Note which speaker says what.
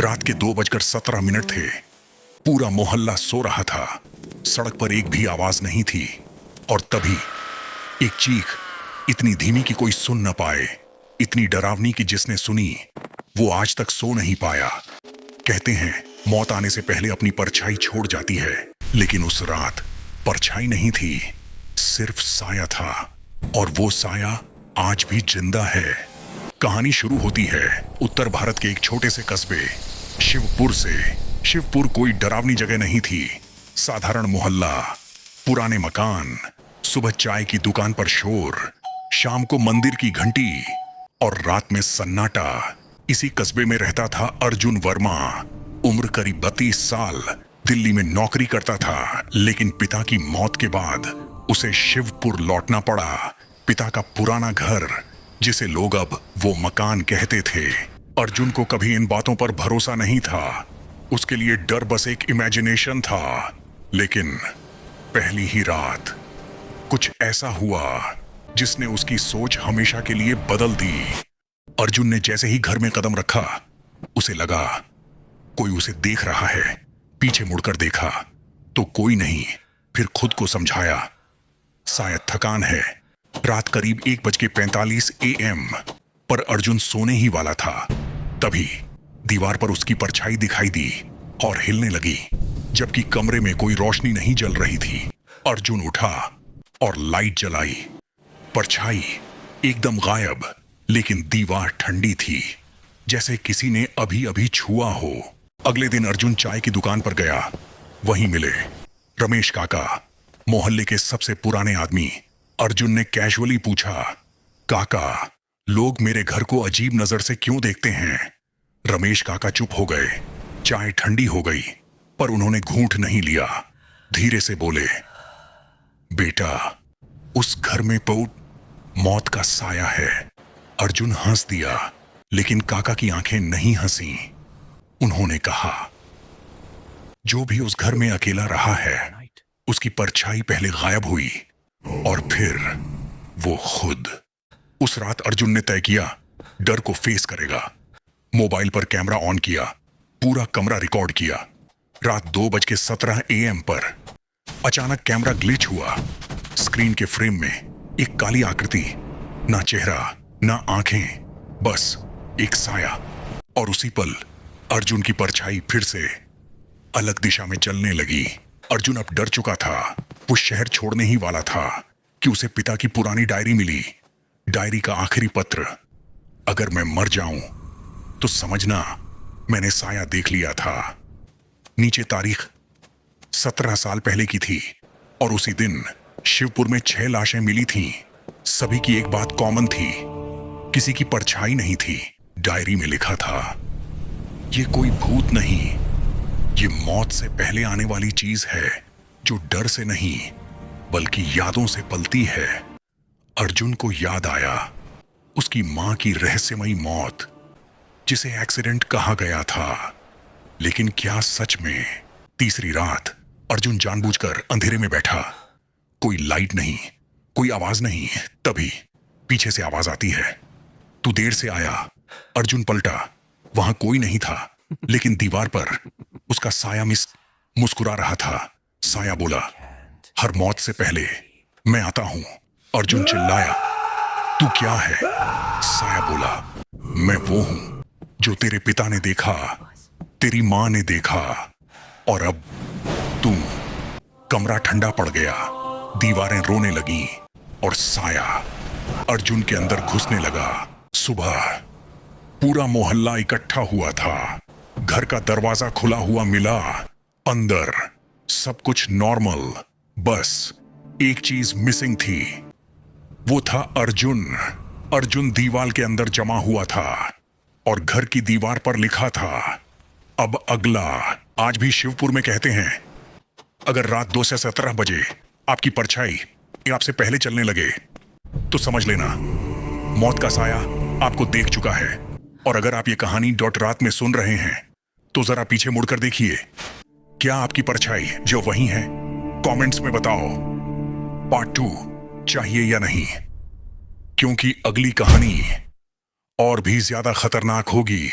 Speaker 1: रात के 2:17 थे। पूरा मोहल्ला सो रहा था। सड़क पर एक भी आवाज नहीं थी। और तभी एक चीख, इतनी धीमी कि कोई सुन न पाए, इतनी डरावनी कि जिसने सुनी वो आज तक सो नहीं पाया। कहते हैं मौत आने से पहले अपनी परछाई छोड़ जाती है, लेकिन उस रात परछाई नहीं थी, सिर्फ साया था। और वो साया आज भी जिंदा है। कहानी शुरू होती है उत्तर भारत के एक छोटे से कस्बे शिवपुर से। शिवपुर कोई डरावनी जगह नहीं थी, साधारण मोहल्ला, पुराने मकान, सुबह चाय की दुकान पर शोर, शाम को मंदिर की घंटी और रात में सन्नाटा। इसी कस्बे में रहता था अर्जुन वर्मा। उम्र करीब 32 साल, दिल्ली में नौकरी करता था, लेकिन पिता की मौत के बाद उसे शिवपुर लौटना पड़ा। पिता का पुराना घर, जिसे लोग अब वो मकान कहते थे। अर्जुन को कभी इन बातों पर भरोसा नहीं था। उसके लिए डर बस एक इमेजिनेशन था। लेकिन पहली ही रात कुछ ऐसा हुआ जिसने उसकी सोच हमेशा के लिए बदल दी। अर्जुन ने जैसे ही घर में कदम रखा, उसे लगा कोई उसे देख रहा है। पीछे मुड़कर देखा तो कोई नहीं। फिर खुद को समझाया, शायद थकान है। रात करीब 1:45 AM, पर अर्जुन सोने ही वाला था। तभी दीवार पर उसकी परछाई दिखाई दी और हिलने लगी, जबकि कमरे में कोई रोशनी नहीं जल रही थी। अर्जुन उठा और लाइट जलाई। परछाई एकदम गायब, लेकिन दीवार ठंडी थी, जैसे किसी ने अभी अभी छुआ हो। अगले दिन अर्जुन चाय की दुकान पर गया। वहीं मिले रमेश काका, मोहल्ले के सबसे पुराने आदमी। अर्जुन ने कैजुअली पूछा, काका, लोग मेरे घर को अजीब नजर से क्यों देखते हैं? रमेश काका चुप हो गए। चाय ठंडी हो गई, पर उन्होंने घूंट नहीं लिया। धीरे से बोले, बेटा, उस घर में मौत का साया है। अर्जुन हंस दिया, लेकिन काका की आंखें नहीं हंसी। उन्होंने कहा, जो भी उस घर में अकेला रहा है, उसकी परछाई पहले गायब हुई और फिर वो खुद। उस रात अर्जुन ने तय किया, डर को फेस करेगा। मोबाइल पर कैमरा ऑन किया, पूरा कमरा रिकॉर्ड किया। रात 2:17 AM पर अचानक कैमरा ग्लिच हुआ। स्क्रीन के फ्रेम में एक काली आकृति, ना चेहरा ना आंखें, बस एक साया। और उसी पल अर्जुन की परछाई फिर से अलग दिशा में चलने लगी। अर्जुन अब डर चुका था। वो शहर छोड़ने ही वाला था कि उसे पिता की पुरानी डायरी मिली। डायरी का आखिरी पत्र, अगर मैं मर जाऊं तो समझना मैंने साया देख लिया था। नीचे तारीख 17 साल पहले की थी और उसी दिन शिवपुर में 6 लाशें मिली थीं। सभी की एक बात कॉमन थी, किसी की परछाई नहीं थी। डायरी में लिखा था, ये कोई भूत नहीं, ये मौत से पहले आने वाली चीज है, जो डर से नहीं बल्कि यादों से पलती है। अर्जुन को याद आया उसकी मां की रहस्यमयी मौत, जिसे एक्सीडेंट कहा गया था, लेकिन क्या सच में? तीसरी रात अर्जुन जानबूझकर अंधेरे में बैठा। कोई लाइट नहीं, कोई आवाज नहीं। तभी पीछे से आवाज आती है, तू देर से आया। अर्जुन पलटा, वहां कोई नहीं था, लेकिन दीवार पर उसका साया मुस्कुरा रहा था। साया बोला, हर मौत से पहले मैं आता हूं। अर्जुन चिल्लाया, तू क्या है? साया बोला, मैं वो हूं जो तेरे पिता ने देखा, तेरी मां ने देखा, और अब तू। कमरा ठंडा पड़ गया, दीवारें रोने लगी और साया अर्जुन के अंदर घुसने लगा। सुबह पूरा मोहल्ला इकट्ठा हुआ था। घर का दरवाजा खुला हुआ मिला। अंदर सब कुछ नॉर्मल, बस एक चीज मिसिंग थी। वो था अर्जुन। अर्जुन दीवार के अंदर जमा हुआ था और घर की दीवार पर लिखा था, अब अगला। आज भी शिवपुर में कहते हैं, अगर रात 2 से 17 बजे आपकी परछाई आपसे पहले चलने लगे तो समझ लेना मौत का साया आपको देख चुका है। और अगर आप ये कहानी .रात में सुन रहे हैं तो जरा पीछे मुड़कर देखिए, क्या आपकी परछाई जो वही है? कमेंट्स में बताओ पार्ट 2 चाहिए या नहीं, क्योंकि अगली कहानी और भी ज्यादा खतरनाक होगी।